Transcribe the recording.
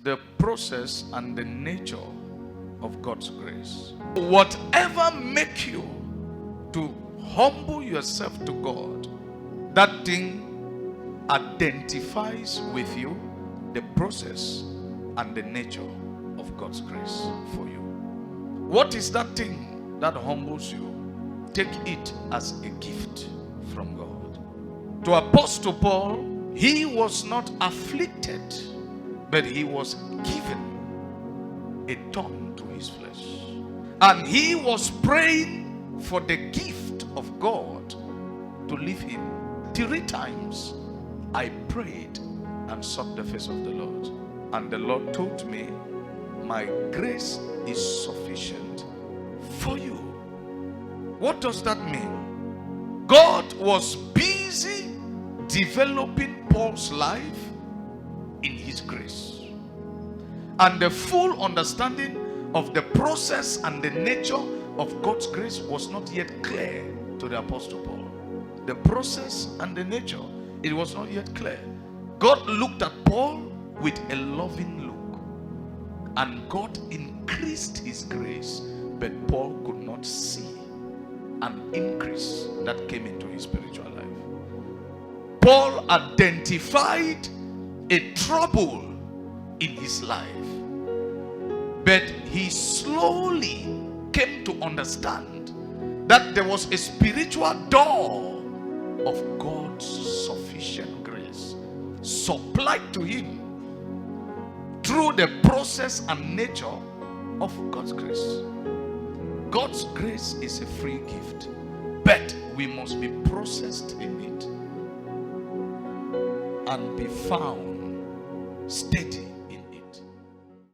the process and the nature of God's grace. Whatever make you to humble yourself to God, that thing identifies with you the process and the nature of God's grace for you. What is that thing that humbles you? Take it as a gift from God. To Apostle Paul, he was not afflicted, but he was given a thorn to his flesh. And he was praying for the gift of God to leave him. 3 times I prayed and sought the face of the Lord. And the Lord told me, my grace is sufficient for you. What does that mean? God was busy developing Paul's life in his grace. And the full understanding of the process and the nature of God's grace was not yet clear to the Apostle Paul. The process and the nature, it was not yet clear. God looked at Paul with a loving look, and God increased his grace, but Paul could not see an increase that came into his spiritual life. Paul identified a trouble in his life, but he slowly came to understand that there was a spiritual door of God's sufficient grace supplied to him through the process and nature of God's grace. God's grace is a free gift, but we must be processed in it and be found steady